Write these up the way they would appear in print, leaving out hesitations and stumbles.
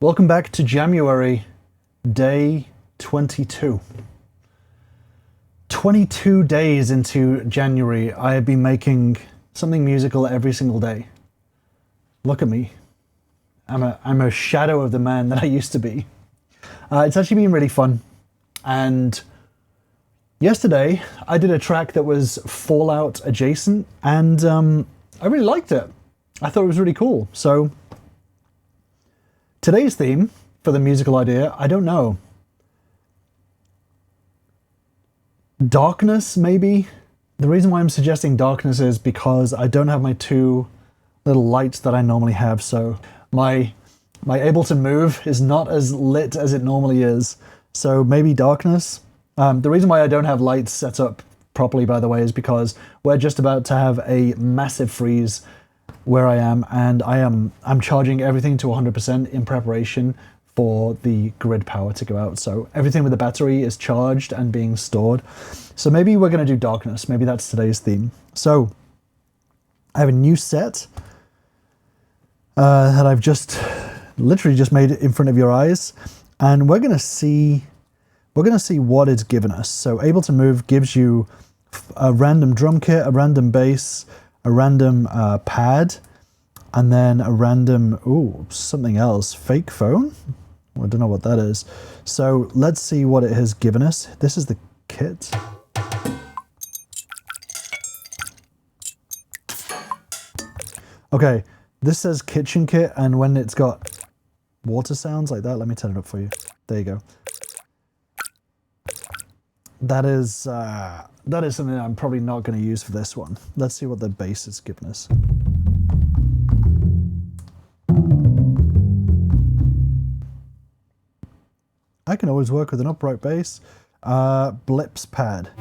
Welcome back to January, day 22. 22 days into January, I have been making something musical every single day. Look at me. I'm a shadow of the man that I used to be. It's actually been really fun. And yesterday, I did a track that was Fallout adjacent, and I really liked it. I thought it was really cool. So today's theme for the musical idea, I don't know. Darkness, maybe? The reason why I'm suggesting darkness is because I don't have my two little lights that I normally have, so my Ableton Move is not as lit as it normally is. So maybe darkness? The reason why I don't have lights set up properly, by the way, is because we're just about to have a massive freeze where I am, and I'm charging everything to 100% in preparation for the grid power to go out. So everything with the battery is charged and being stored. So maybe we're going to do darkness. Maybe that's today's theme. So I have a new set that I've literally just made in front of your eyes, and we're going to see what it's given us. So Ableton Move gives you a random drum kit, a random bass, a random pad, and then a random, something else, fake phone? I don't know what that is. So let's see what it has given us. This is the kit. Okay, this says kitchen kit, and when it's got water sounds like that, let me turn it up for you. There you go. That is something that I'm probably not going to use for this one. Let's see what the bass has given us. I can always work with an upright bass. Blips pad.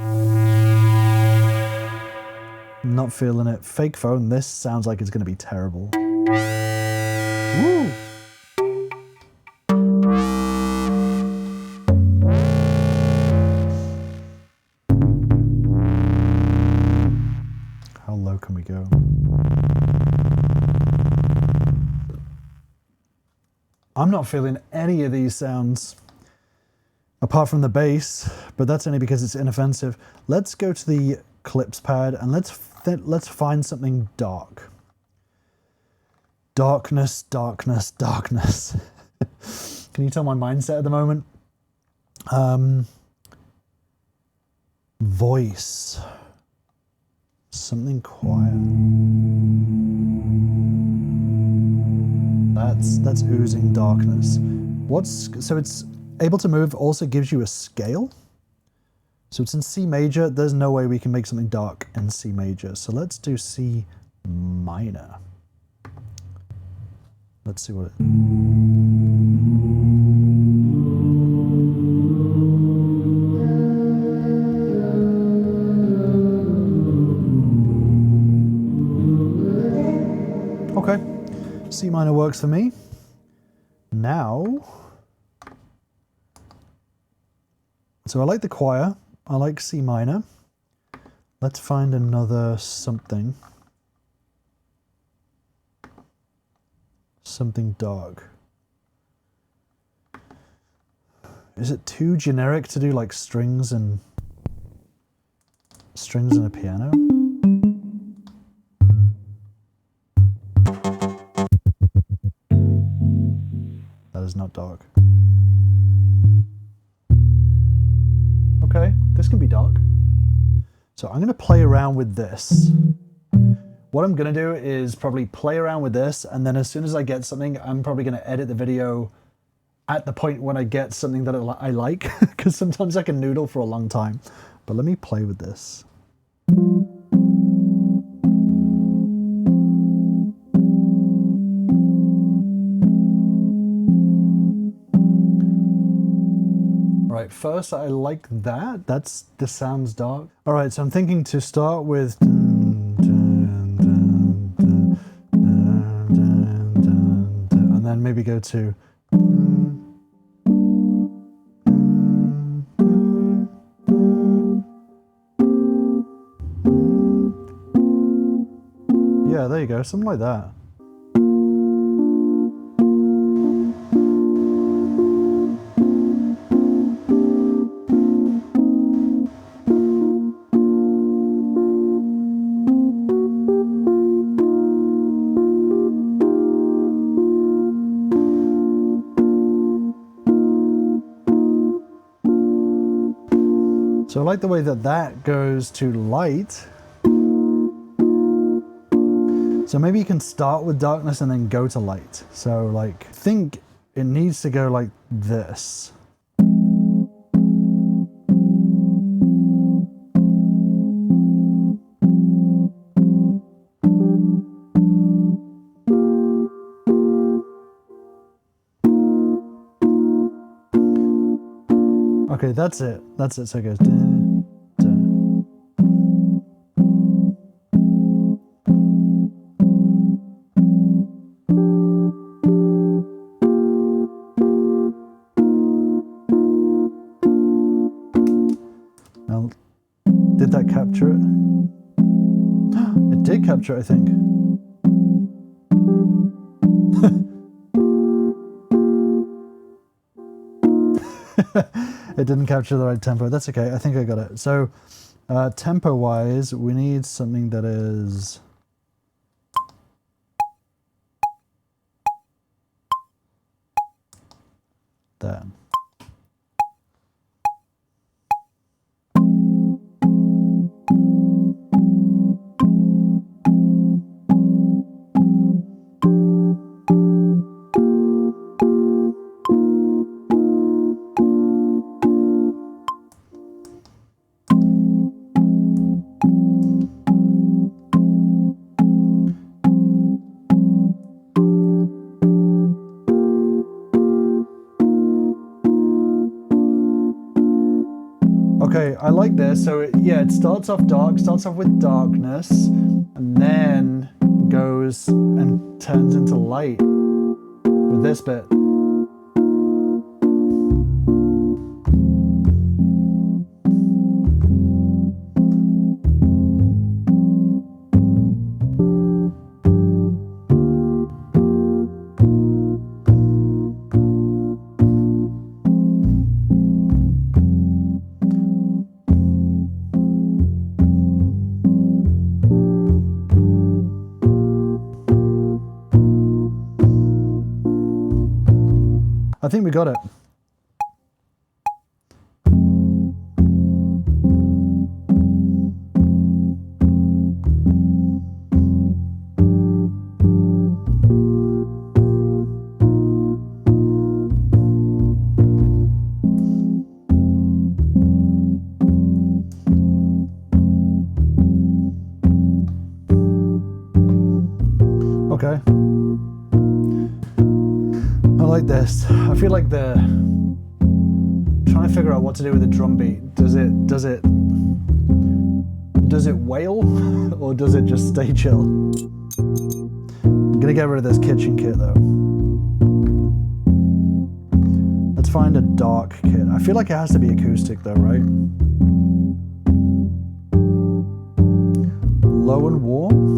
Not feeling it. Fake phone. This sounds like it's going to be terrible. Woo! How low can we go? I'm not feeling any of these sounds apart from the bass, but that's only because it's inoffensive. Let's go to the clips pad and let's find something dark. Darkness, darkness, darkness. Can you tell my mindset at the moment? Voice. Something quiet. That's oozing darkness. So it's Ableton Move also gives you a scale. So it's in C major. There's no way we can make something dark in C major. So let's do C minor. Let's see what it... Okay, C minor works for me. Now, so I like the choir, I like C minor. Let's find another something. Something dark. Is it too generic to do like strings and a piano? That is not dark. Okay, this can be dark. So I'm going to play around with this. What I'm going to do is probably play around with this, and then as soon as I get something, I'm probably going to edit the video at the point when I get something that I like, because sometimes I can noodle for a long time. But let me play with this. Right, first I like that. This sounds dark. All right, so I'm thinking to start with, and then maybe go to, yeah, there you go, something like that. So I like the way that that goes to light. So maybe you can start with darkness and then go to light. So like, I think it needs to go like this. Okay, that's it. That's it. So it goes. Dun, dun. Now, did that capture it? It did capture it, I think. It didn't capture the right tempo. That's okay. I think I got it. So tempo wise, we need something that is there. Okay, I like this. So it starts off dark, starts off with darkness, and then goes and turns into light with this bit. I think we got it. Okay. I like this. I feel like the trying to figure out what to do with the drum beat. Does it wail or does it just stay chill? I'm gonna get rid of this kitchen kit though. Let's find a dark kit. I feel like it has to be acoustic though, right? Low and warm.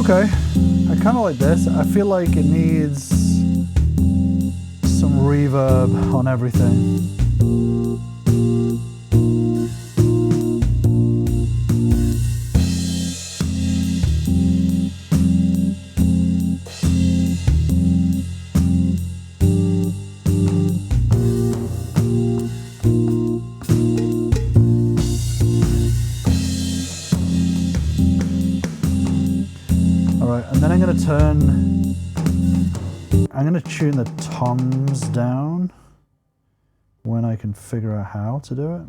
Okay, I kind of like this. I feel like it needs some reverb on everything. I'm going to tune the toms down when I can figure out how to do it.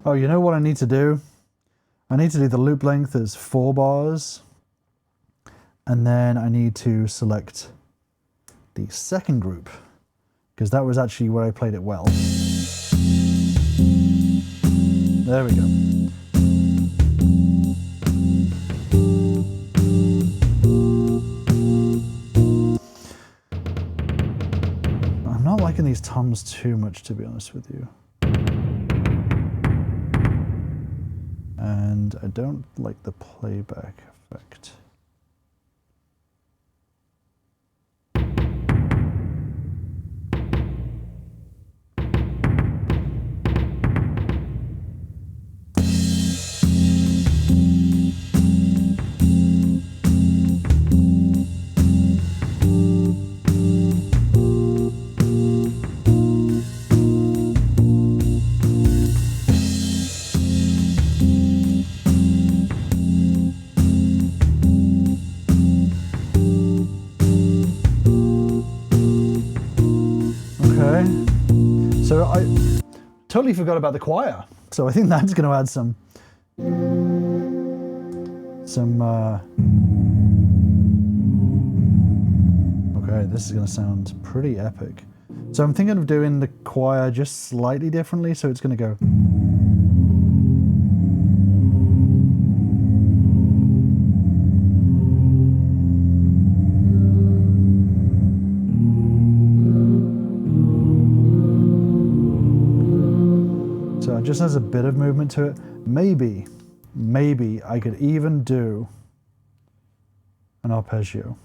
Oh, you know what I need to do? I need to do the loop length as 4 bars, and then I need to select the second group, because that was actually where I played it well. There we go. I'm not liking these toms too much, to be honest with you. And I don't like the playback effect. So I totally forgot about the choir. So I think that's going to add some okay, this is going to sound pretty epic. So I'm thinking of doing the choir just slightly differently, so it's going to go. So it just has a bit of movement to it. Maybe I could even do an arpeggio.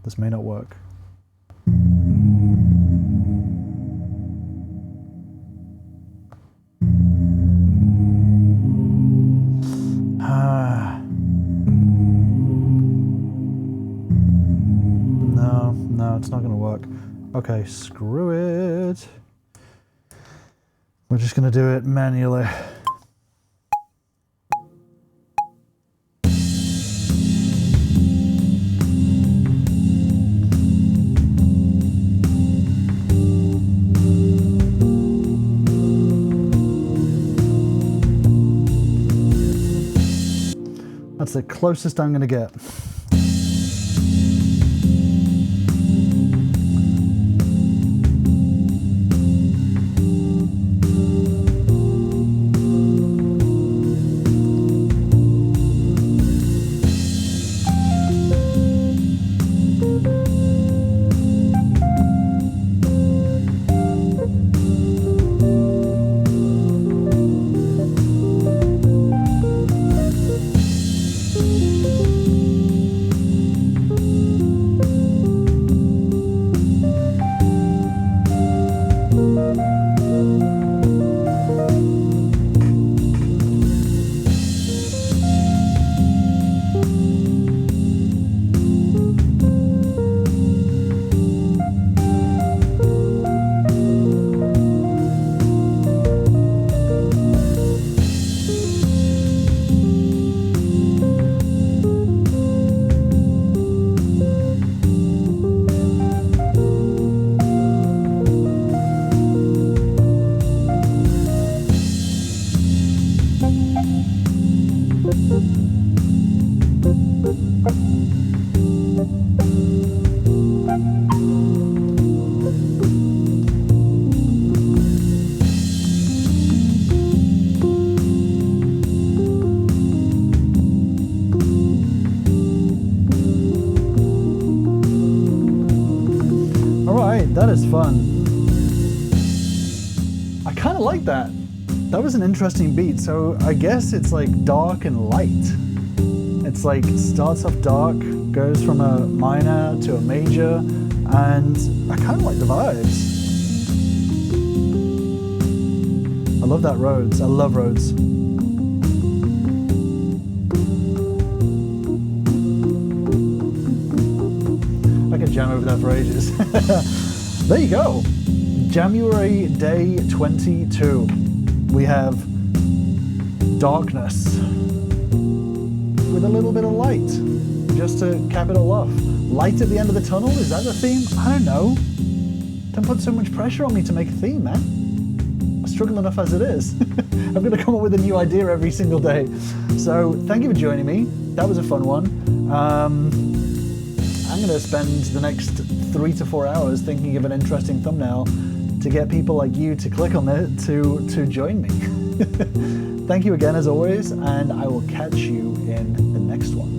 This may not work. No, it's not going to work. Okay, screw it. We're just going to do it manually. That's the closest I'm going to get. That is fun. I kind of like that. That was an interesting beat. So I guess it's like dark and light. It's like starts off dark, goes from a minor to a major, and I kind of like the vibes. I love that Rhodes. I love Rhodes. I could jam over that for ages. There you go. January day 22. We have darkness with a little bit of light, just to cap it all off. Light at the end of the tunnel, is that the theme? I don't know. Don't put so much pressure on me to make a theme, man. I struggle enough as it is. I'm gonna come up with a new idea every single day. So thank you for joining me. That was a fun one. I'm gonna spend the next 3 to 4 hours thinking of an interesting thumbnail to get people like you to click on it to join me. Thank you again as always, and I will catch you in the next one.